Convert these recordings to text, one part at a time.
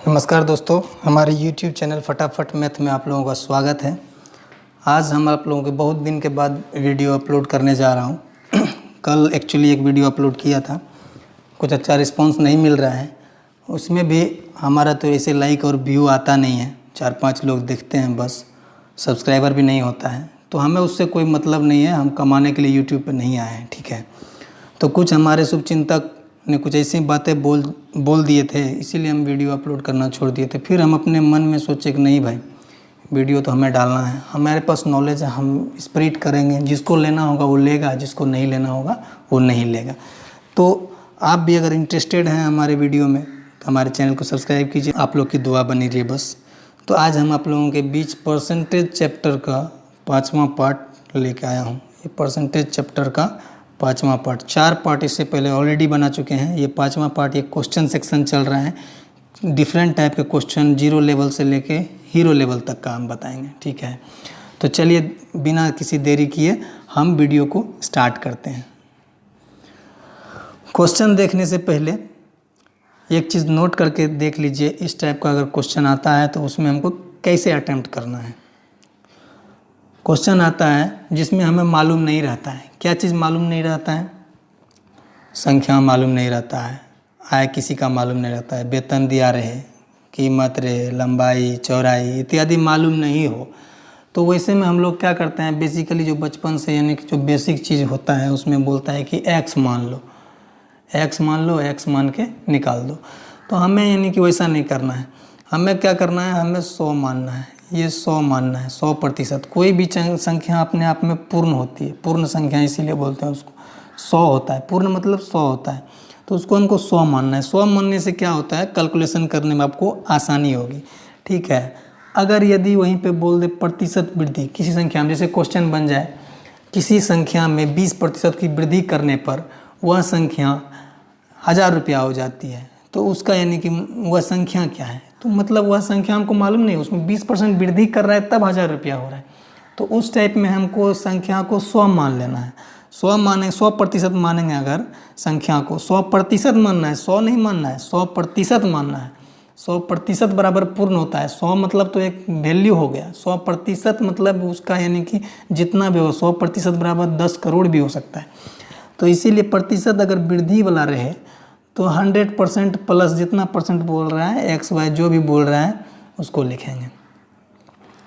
नमस्कार दोस्तों, हमारे YouTube चैनल फटाफट मैथ में आप लोगों का स्वागत है। आज हम आप लोगों के बहुत दिन के बाद वीडियो अपलोड करने जा रहा हूं। कल एक्चुअली एक वीडियो अपलोड किया था, कुछ अच्छा रिस्पांस नहीं मिल रहा है। उसमें भी हमारा तो ऐसे लाइक और व्यू आता नहीं है, 4-5 लोग देखते हैं बस, सब्सक्राइबर भी नहीं होता है। तो हमें उससे कोई मतलब नहीं है, हम कमाने के लिए यूट्यूब पर नहीं आए हैं, ठीक है। तो कुछ हमारे शुभचिंतक ने कुछ ऐसी बातें बोल दिए थे, इसीलिए हम वीडियो अपलोड करना छोड़ दिए थे। फिर हम अपने मन में सोचे कि नहीं भाई, वीडियो तो हमें डालना है, हमारे पास नॉलेज है, हम स्प्रेड करेंगे, जिसको लेना होगा वो लेगा, जिसको नहीं लेना होगा वो नहीं लेगा। तो आप भी अगर इंटरेस्टेड हैं हमारे वीडियो में तो हमारे चैनल को सब्सक्राइब कीजिए, आप लोग की दुआ बनी रही बस। तो आज हम आप लोगों के बीच परसेंटेज चैप्टर का 5वां पार्ट लेके आया हूँ। ये परसेंटेज चैप्टर का 5वां पार्ट, 4 पार्ट इससे पहले ऑलरेडी बना चुके हैं। ये 5वां पार्ट, ये क्वेश्चन सेक्शन चल रहा है। डिफरेंट टाइप के क्वेश्चन, 0 लेवल से लेके हीरो लेवल तक का हम बताएंगे, ठीक है। तो चलिए बिना किसी देरी किए हम वीडियो को स्टार्ट करते हैं। क्वेश्चन देखने से पहले एक चीज़ नोट करके देख लीजिए, इस टाइप का अगर क्वेश्चन आता है तो उसमें हमको कैसे अटेम्प्ट करना है। क्वेश्चन आता है जिसमें हमें मालूम नहीं रहता है, क्या चीज़ मालूम नहीं रहता है? संख्या मालूम नहीं रहता है, आय किसी का मालूम नहीं रहता है, वेतन दिया रहे, कीमत रहे, लंबाई चौड़ाई इत्यादि मालूम नहीं हो, तो वैसे में हम लोग क्या करते हैं, बेसिकली जो बचपन से यानी कि जो बेसिक चीज़ होता है उसमें बोलता है कि x मान लो, x मान लो, x मान के निकाल दो। तो हमें यानी कि वैसा नहीं करना है, हमें क्या करना है, हमें 100 मानना है, ये 100 मानना है, 100%। कोई भी संख्या अपने आप में पूर्ण होती है, पूर्ण संख्या इसीलिए बोलते हैं उसको, 100 होता है, पूर्ण मतलब 100 होता है। तो उसको हमको 100 मानना है। 100 मानने से क्या होता है, कैलकुलेशन करने में आपको आसानी होगी, ठीक है। अगर यदि वहीं पे बोल दे प्रतिशत वृद्धि किसी संख्या में, जैसे क्वेश्चन बन जाए किसी संख्या में 20% की वृद्धि करने पर वह संख्या 1000 रुपया हो जाती है, तो उसका यानी कि वह संख्या क्या है, तो मतलब वह संख्या हमको मालूम नहीं, उसमें 20% वृद्धि कर रहा है तब 1000 रुपया हो रहा है। तो उस टाइप में हमको संख्या को 100 मान लेना है। 100 माने, 100% मानेंगे अगर संख्या को, 100% मानना है, 100 नहीं मानना है, 100% मानना है। 100% बराबर पूर्ण होता है। 100 मतलब तो एक वैल्यू हो गया, 100% मतलब उसका यानी कि जितना भी हो, 100% बराबर 10 करोड़ भी हो सकता है। तो इसीलिए प्रतिशत अगर वृद्धि वाला रहे तो 100% प्लस जितना परसेंट बोल रहा है, x y जो भी बोल रहा है उसको लिखेंगे।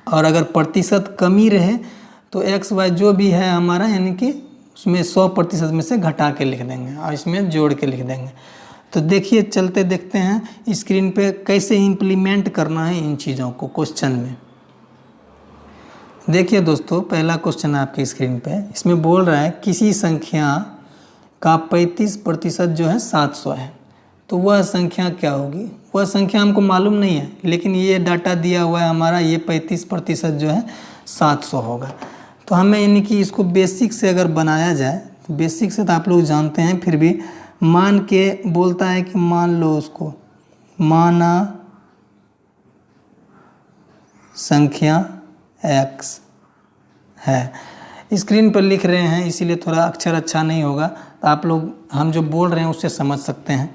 और अगर प्रतिशत कमी रहे तो x y जो भी है हमारा यानी कि उसमें 100% में से घटा के लिख देंगे और इसमें जोड़ के लिख देंगे। तो देखिए, चलते देखते हैं स्क्रीन पे कैसे इम्प्लीमेंट करना है इन चीज़ों को क्वेश्चन में। देखिए दोस्तों, पहला क्वेश्चन है आपकी स्क्रीन पे, इसमें बोल रहा है किसी संख्या का 35% जो है 700 है, तो वह संख्या क्या होगी। वह संख्या हमको मालूम नहीं है, लेकिन ये डाटा दिया हुआ है हमारा, ये 35% जो है 700 होगा। तो हमें यानी कि इसको बेसिक से अगर बनाया जाए, तो बेसिक से तो आप लोग जानते हैं, फिर भी मान के बोलता है कि मान लो उसको, माना संख्या x है। स्क्रीन पर लिख रहे हैं इसीलिए थोड़ा अक्षर अच्छा नहीं होगा, तो आप लोग हम जो बोल रहे हैं उससे समझ सकते हैं।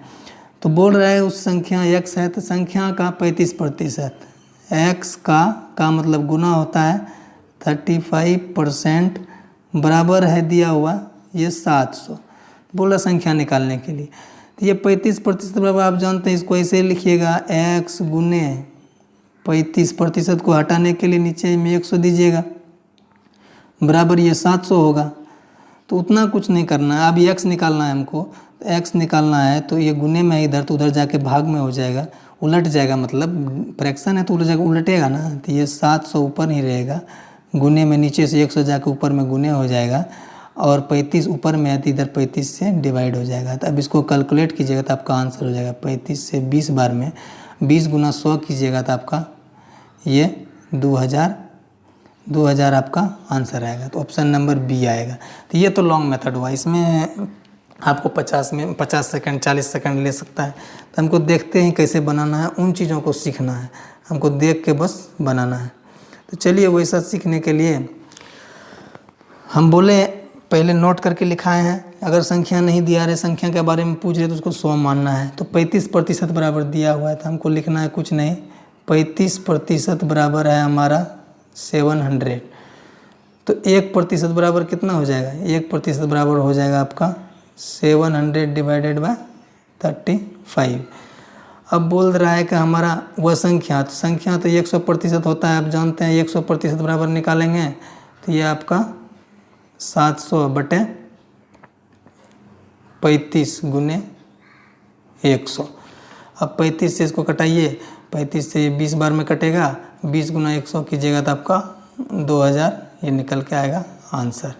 तो बोल रहा है उस संख्या x है, तो संख्या का 35%, x का मतलब गुना होता है 35% बराबर है दिया हुआ ये 700। बोला संख्या निकालने के लिए, तो ये 35% बराबर आप जानते हैं, इसको ऐसे लिखिएगा x गुने 35% को हटाने के लिए नीचे में 100 दीजिएगा, बराबर ये 700 होगा। तो उतना कुछ नहीं करना है। अब x निकालना है हमको, तो x निकालना है तो ये गुने में इधर, तो उधर जाके भाग में हो जाएगा, उलट जाएगा, मतलब फ्रैक्शन है तो उधर जाकर उलटेगा ना, तो ये 700 ऊपर ही रहेगा, गुने में नीचे से 100 जाके ऊपर में गुने हो जाएगा, और 35 ऊपर में है तो इधर 35 से डिवाइड हो जाएगा। तो अब इसको कैलकुलेट कीजिएगा तो आपका आंसर हो जाएगा 35 से 20 बार में 20 गुना 100 कीजिएगा तो आपका ये 2000 आपका आंसर आएगा। तो ऑप्शन नंबर बी आएगा। तो ये तो लॉन्ग मेथड हुआ, इसमें आपको 50 सेकंड 40 सेकंड ले सकता है। तो हमको देखते हैं कैसे बनाना है, उन चीज़ों को सीखना है, हमको देख के बस बनाना है। तो चलिए वैसा सीखने के लिए हम बोले पहले नोट करके लिखाए हैं अगर संख्या नहीं दिया रहे, संख्या के बारे में पूछ रहे तो उसको 100 मानना है। तो 35% बराबर दिया हुआ है तो हमको लिखना है कुछ नहीं, 35% बराबर है हमारा 700। तो 1% बराबर कितना हो जाएगा, 1% बराबर हो जाएगा आपका 700 डिवाइडेड बाय 35। अब बोल रहा है कि हमारा वह संख्या, तो संख्या तो 100% होता है, आप जानते हैं 100% बराबर निकालेंगे तो ये आपका 700 बटे 35 गुने 100। अब 35 से इसको कटाइए, 35 से 20 बार में कटेगा, 20 गुना 100 कीजिएगा तो आपका 2000 ये निकल के आएगा आंसर।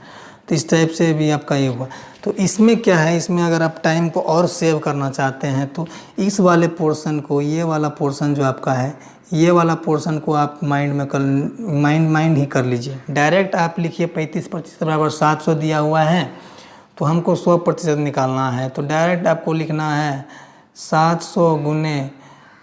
तो इस टाइप से भी आपका ये हुआ। तो इसमें क्या है, इसमें अगर आप टाइम को और सेव करना चाहते हैं तो इस वाले पोर्शन को, ये वाला पोर्शन जो आपका है, ये वाला पोर्शन को आप माइंड ही कर लीजिए। डायरेक्ट आप लिखिए 35% बराबर 700 दिया हुआ है तो हमको 100% निकालना है। तो डायरेक्ट आपको लिखना है 700 गुने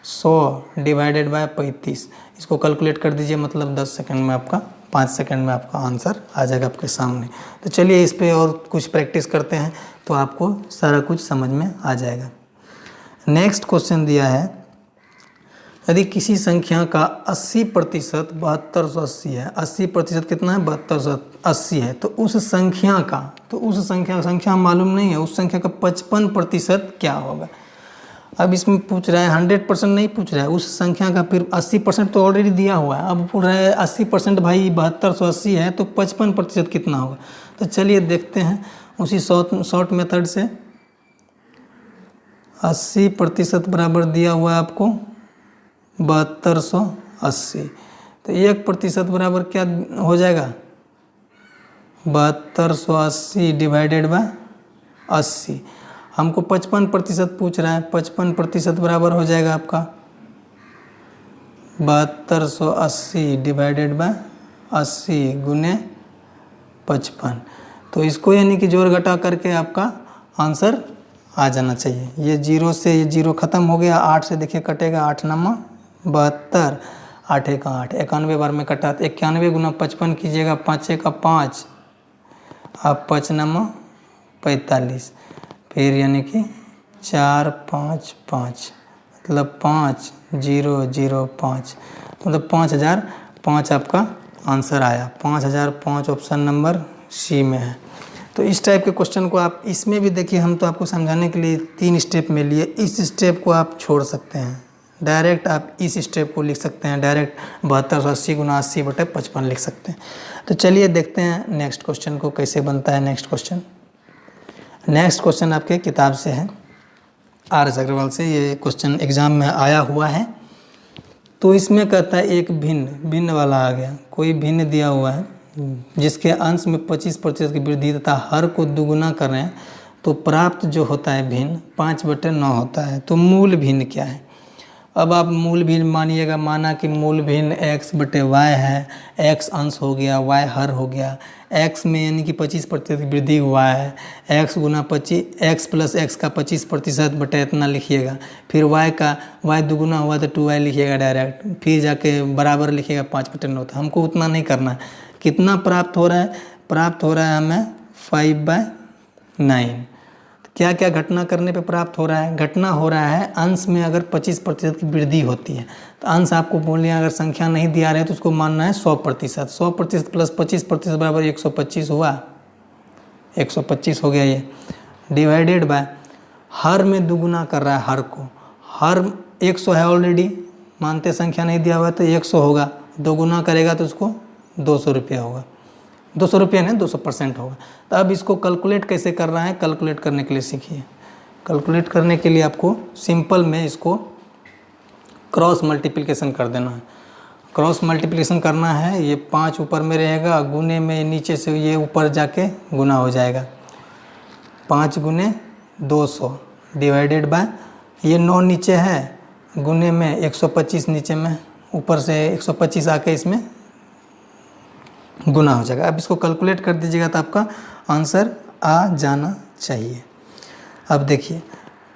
100 डिवाइडेड बाय 35। इसको कैलकुलेट कर दीजिए, मतलब 10 सेकंड में आपका, 5 सेकंड में आपका आंसर आ जाएगा आपके सामने। तो चलिए इस पे और कुछ प्रैक्टिस करते हैं तो आपको सारा कुछ समझ में आ जाएगा। नेक्स्ट क्वेश्चन दिया है, यदि किसी संख्या का 80% 7280 है, 80% कितना है, 7280 है, तो उस संख्या का, तो उस संख्या मालूम नहीं है, उस संख्या का 55% क्या होगा। अब इसमें पूछ रहा है 100% नहीं पूछ रहा है, उस संख्या का फिर 80% तो ऑलरेडी दिया हुआ है। अब पूछ रहा है 80% भाई 7280 है तो 55% कितना होगा। तो चलिए देखते हैं उसी शॉर्ट मेथड से। 80% बराबर दिया हुआ है आपको 7280, तो 1% बराबर क्या हो जाएगा, 7280 डिवाइडेड बाय 80। हमको 55% पूछ रहा है, 55% बराबर हो जाएगा आपका 7280 डिवाइडेड बाय 80 गुने 55। तो इसको यानी कि जोड़ घटा करके आपका आंसर आ जाना चाहिए। ये 0 से ये 0 ख़त्म हो गया, 8 से देखिए कटेगा, 8 9 72, 8 1 8, 91 बार में कटा तो 91 गुना 55 कीजिएगा, 5 1 5, आप 5 9 45, फिर यानी कि 4 5 5, मतलब 5005, मतलब 5005 आपका आंसर आया। 5005 ऑप्शन नंबर सी में है। तो इस टाइप के क्वेश्चन को आप इसमें भी देखिए, हम तो आपको समझाने के लिए 3 स्टेप में लिए, इस स्टेप को आप छोड़ सकते हैं, डायरेक्ट आप इस स्टेप को लिख सकते हैं, डायरेक्ट 7280 गुना 80 बटे 55 लिख सकते हैं। तो चलिए देखते हैं नेक्स्ट क्वेश्चन को कैसे बनता है। नेक्स्ट क्वेश्चन आपके किताब से है, आर.एस. अग्रवाल से ये क्वेश्चन एग्ज़ाम में आया हुआ है। तो इसमें कहता है एक भिन्न वाला आ गया, कोई भिन्न दिया हुआ है जिसके अंश में 25% की वृद्धि तथा हर को दुगुना कर रहे हैं, तो प्राप्त जो होता है भिन्न 5/9 होता है। तो मूल भिन्न क्या है। अब आप मूल भिन्न मानिएगा, माना कि मूल भिन्न x/y है, x अंश हो गया, y हर हो गया, x में यानी कि 25% की वृद्धि हुआ है, x गुना 25, x प्लस x का 25% बटे इतना लिखिएगा, फिर y दुगुना हुआ तो 2y लिखिएगा डायरेक्ट, फिर जाके बराबर लिखिएगा 5/9। तो हमको उतना नहीं करना है। कितना प्राप्त हो रहा है, प्राप्त हो रहा है हमें 5/9। क्या क्या घटना करने पे प्राप्त हो रहा है, घटना हो रहा है अंश में अगर 25% की वृद्धि होती है, तो अंश आपको बोलिए अगर संख्या नहीं दिया रहे तो उसको मानना है 100%। 100% प्लस 25% बराबर 125 हुआ, 125 हो गया ये, डिवाइडेड बाय हर में दुगुना कर रहा है, हर को, हर 100 है ऑलरेडी, मानते संख्या नहीं दिया हुआ है तो 100 होगा, दोगुना करेगा तो उसको 200 रुपया होगा, 200 रुपया नहीं 200% होगा। तो अब इसको कैलकुलेट कैसे कर रहा है, कैलकुलेट करने के लिए सीखिए। कैलकुलेट करने के लिए आपको सिंपल में इसको क्रॉस मल्टीप्लिकेशन कर देना है। क्रॉस मल्टीप्लिकेशन करना है, ये 5 ऊपर में रहेगा, गुने में नीचे से ये ऊपर जाके गुना हो जाएगा, 5 गुने 200 डिवाइडेड बाय ये 9 नीचे है, गुने में 125 नीचे में, ऊपर से 125 आके इसमें गुना हो जाएगा। अब इसको कैलकुलेट कर दीजिएगा तो आपका आंसर आ जाना चाहिए। अब देखिए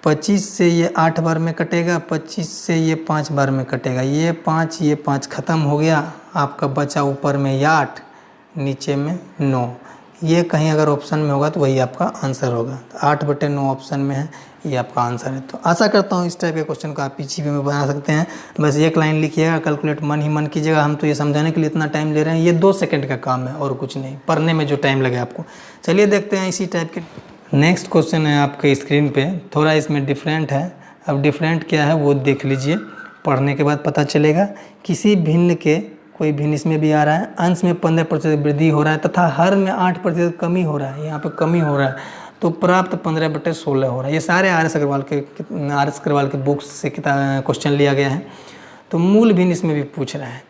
25 से ये 8 बार में कटेगा, 25 से ये 5 बार में कटेगा, ये 5 ख़त्म हो गया, आपका बचा ऊपर में 8 नीचे में 9, ये कहीं अगर ऑप्शन में होगा तो वही आपका आंसर होगा। 8/9 ऑप्शन में है, ये आपका आंसर है। तो आशा करता हूँ इस टाइप के क्वेश्चन को आप पीछे में बना सकते हैं। बस एक लाइन लिखिएगा, कैलकुलेट मन ही मन कीजिएगा। हम तो ये समझाने के लिए इतना टाइम ले रहे हैं, ये 2 सेकंड का काम है और कुछ नहीं, पढ़ने में जो टाइम लगे आपको। चलिए देखते हैं इसी टाइप के नेक्स्ट क्वेश्चन है आपके स्क्रीन पे। थोड़ा इसमें डिफरेंट है। अब डिफरेंट क्या है वो देख लीजिए, पढ़ने के बाद पता चलेगा। किसी भिन्न के, कोई भिन्न इसमें भी आ रहा है, अंश में 15% वृद्धि हो रहा है तथा हर में 8% कमी हो रहा है। यहाँ पे कमी हो रहा है तो प्राप्त 15/16 हो रहा है। ये सारे आर.एस. अग्रवाल के बुक्स से क्वेश्चन लिया गया है। तो मूल भिन्न इसमें भी पूछ रहा है।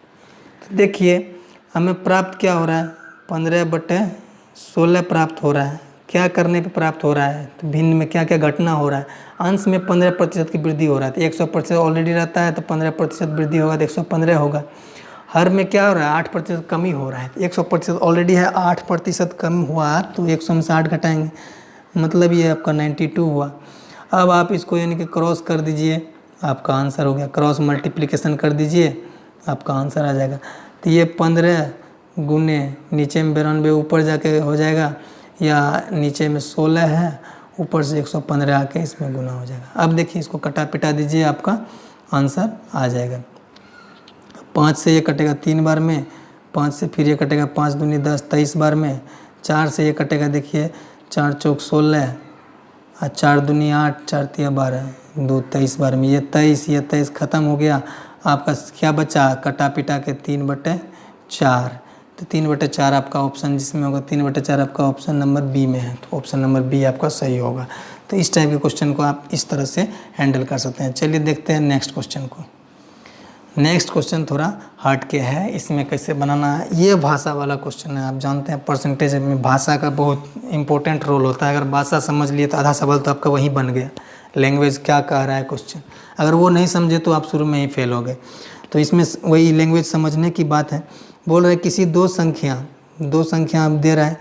तो देखिए हमें प्राप्त क्या हो रहा है, 15/16 प्राप्त हो रहा है। क्या करने पे प्राप्त हो रहा है, तो भिन्न में क्या क्या घटना हो रहा है। अंश में 15% की वृद्धि हो रहा है, तो 100% ऑलरेडी रहता है, तो 15% वृद्धि होगा तो 115 होगा। हर में क्या हो रहा है, 8% कमी हो रहा है, तो 100% ऑलरेडी है, 8% कम हुआ तो 100 में से 8 घटाएंगे, मतलब ये आपका 92 हुआ। अब आप इसको यानी कि क्रॉस कर दीजिए, आपका आंसर हो गया। क्रॉस मल्टीप्लिकेशन कर दीजिए, आपका आंसर आ जाएगा। तो ये 15 गुने नीचे में 92 ऊपर जाके हो जाएगा, या नीचे में 16 है, ऊपर से 115 आके इसमें गुना हो जाएगा। अब देखिए इसको कटा पिटा दीजिए, आपका आंसर आ जाएगा। 5 से ये कटेगा 3 बार में, 5 से फिर ये कटेगा 5 दूनी 10, 23 बार में। 4 से ये कटेगा, देखिए 4 चौक 16 और 4 दूनी 8, 4 तिया 12, 2 23 बार में। ये 23 ख़त्म हो गया। आपका क्या बचा, कटा पिटा के 3/4। तो 3/4 आपका ऑप्शन जिसमें होगा, 3/4 आपका ऑप्शन नंबर बी में है। तो ऑप्शन नंबर बी आपका सही होगा। तो इस टाइप के क्वेश्चन को आप इस तरह से हैंडल कर सकते हैं। चलिए देखते हैं नेक्स्ट क्वेश्चन को। नेक्स्ट क्वेश्चन थोड़ा हट के है, इसमें कैसे बनाना है। ये भाषा वाला क्वेश्चन है। आप जानते हैं परसेंटेज में भाषा का बहुत इंपॉर्टेंट रोल होता है। अगर भाषा समझ लिए तो आधा सवाल तो आपका वहीं बन गया। लैंग्वेज क्या कह रहा है क्वेश्चन, अगर वो नहीं समझे तो आप शुरू में ही फेल हो गए। तो इसमें वही लैंग्वेज समझने की बात है। बोल रहे किसी दो संख्या आप दे रहा है,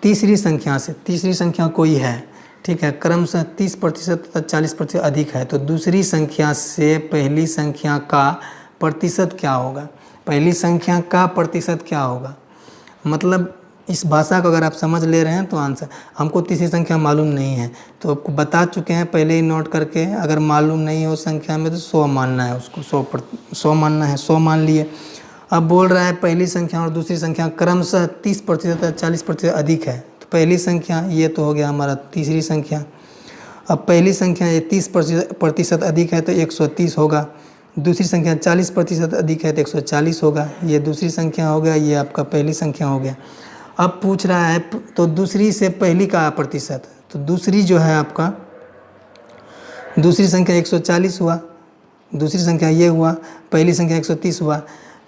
तीसरी संख्या कोई है, ठीक है, क्रमशः 30% तथा 40% अधिक है, तो दूसरी संख्या से पहली संख्या का प्रतिशत क्या होगा। पहली संख्या का प्रतिशत क्या होगा, मतलब इस भाषा को अगर आप समझ ले रहे हैं तो आंसर। हमको तीसरी संख्या मालूम नहीं है तो आपको बता चुके हैं पहले ही नोट करके। अगर मालूम नहीं हो संख्या में तो 100 मानना है, उसको 100 मानना है, 100 मान लिए। अब बोल रहा है पहली संख्या और दूसरी संख्या क्रमशः 30% या 40% अधिक है, तो पहली संख्या ये तो हो गया हमारा तीसरी संख्या। अब पहली संख्या ये 30% अधिक है तो 130 होगा, दूसरी संख्या 40% अधिक है तो 140 होगा। ये दूसरी संख्या हो गया, ये आपका पहली संख्या हो गया। अब पूछ रहा है तो दूसरी से पहली का प्रतिशत, तो दूसरी जो है आपका दूसरी संख्या 140 हुआ, दूसरी संख्या ये हुआ, पहली संख्या 130 हुआ।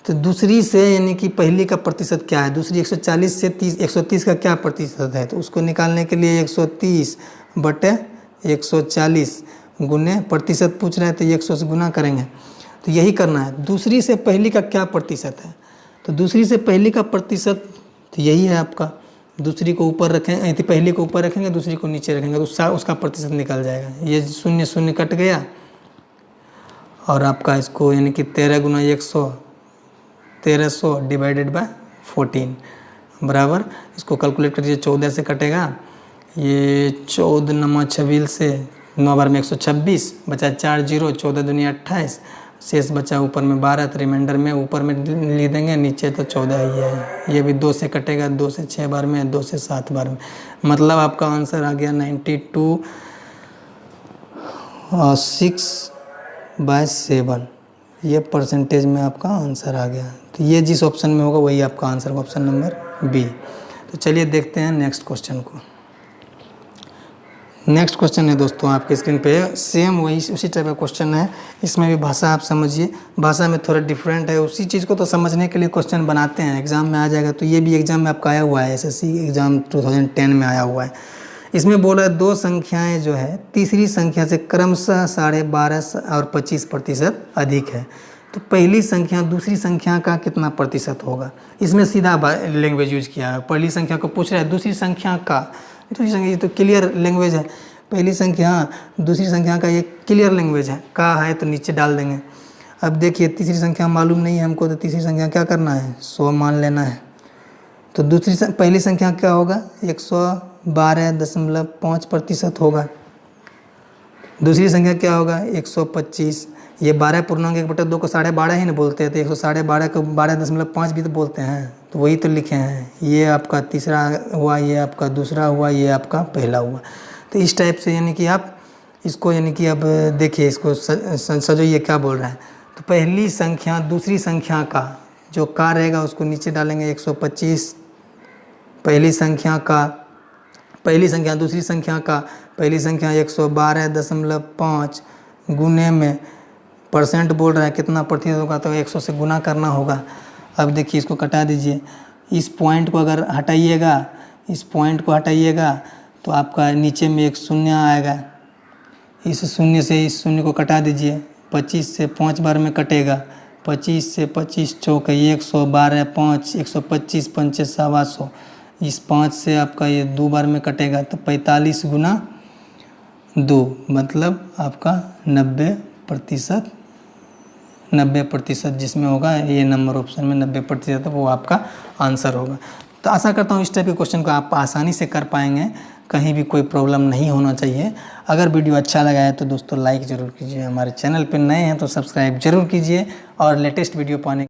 तो दूसरी से यानी कि पहली का प्रतिशत क्या है, दूसरी 140 से 130 का क्या प्रतिशत है, तो उसको निकालने के लिए 130/140 गुने प्रतिशत पूछ रहे हैं तो 100 से गुना करेंगे। तो यही करना है, दूसरी से पहली का क्या प्रतिशत है, तो दूसरी से पहली का प्रतिशत तो यही है आपका। दूसरी को ऊपर रखेंगे, पहली को ऊपर रखेंगे, दूसरी को नीचे रखेंगे तो उसका प्रतिशत निकल जाएगा। ये 0 कट गया और आपका इसको यानी कि 13 गुना 100, 1300 डिवाइडेड बाय 14 बराबर, इसको कैलकुलेट करिए। 14 से कटेगा, ये 14 नमा 26 से 9 बार में 126, बचा 4 0, 14 दुनिया 28, शेष बचा ऊपर में 12, तो रिमाइंडर में ऊपर में लिख देंगे, नीचे तो 14 ही है। ये भी 2 से कटेगा, 2 से 6 बार में, 2 से 7 बार में, मतलब आपका आंसर आ गया 92 और 6/7। ये परसेंटेज में आपका आंसर आ गया। तो ये जिस ऑप्शन में होगा वही आपका आंसर होगा, ऑप्शन नंबर बी। तो चलिए देखते हैं नेक्स्ट क्वेश्चन को। नेक्स्ट क्वेश्चन है दोस्तों आपके स्क्रीन पे, सेम वही उसी टाइप का क्वेश्चन है। इसमें भी भाषा आप समझिए, भाषा में थोड़ा डिफरेंट है। उसी चीज़ को तो समझने के लिए क्वेश्चन बनाते हैं, एग्जाम में आ जाएगा। तो ये भी एग्जाम में आपका आया हुआ है, एसएससी एग्जाम 2010 में आया हुआ है। इसमें बोला है दो संख्याएं जो है तीसरी संख्या से क्रमशः 12.5 और 25% अधिक है, तो पहली संख्या दूसरी संख्या का कितना प्रतिशत होगा। इसमें सीधा लैंग्वेज यूज किया है। पहली संख्या को पूछ रहा है दूसरी संख्या का, दूसरी संख्या, ये तो क्लियर लैंग्वेज है। पहली संख्या दूसरी संख्या का ये क्लियर लैंग्वेज है, का है तो नीचे डाल देंगे। अब देखिए तीसरी संख्या मालूम नहीं है हमको, तो तीसरी संख्या क्या करना है, 100 मान लेना है। तो पहली संख्या क्या होगा, 112.5% होगा। दूसरी संख्या क्या होगा, 125। ये 12 पूर्णांक 1/2 को 12.5 ही ना बोलते हैं, तो 112.5 को 12.5 भी तो बोलते हैं, तो वही तो लिखे हैं। ये आपका तीसरा हुआ, ये आपका दूसरा हुआ, ये आपका पहला हुआ। तो इस टाइप से यानी कि आप इसको यानी कि अब देखिए इसको समझो ये क्या बोल रहा है। तो पहली संख्या दूसरी संख्या का जो का रहेगा उसको नीचे डालेंगे 125। पहली संख्या दूसरी संख्या का, पहली संख्या 112.5 गुने में परसेंट बोल रहा है कितना प्रतिशत होगा, तो 100 से गुना करना होगा। अब देखिए इसको कटा दीजिए। इस पॉइंट को अगर हटाइएगा, इस पॉइंट को हटाइएगा तो आपका नीचे में एक शून्य आएगा। इस शून्य से इस शून्य को कटा दीजिए। 25 से 5 बार में कटेगा। 25 से 25 चौक 112, 5 125 5 125। इस 5 से आपका ये 2 बार में कटेगा, तो 45 गुना 2 मतलब आपका 90% जिसमें होगा ये नंबर ऑप्शन में 90% वो आपका आंसर होगा। तो आशा करता हूँ इस टाइप के क्वेश्चन को आप आसानी से कर पाएंगे, कहीं भी कोई प्रॉब्लम नहीं होना चाहिए। अगर वीडियो अच्छा लगा है तो दोस्तों लाइक ज़रूर कीजिए, हमारे चैनल पर नए हैं तो सब्सक्राइब ज़रूर कीजिए और लेटेस्ट वीडियो पाने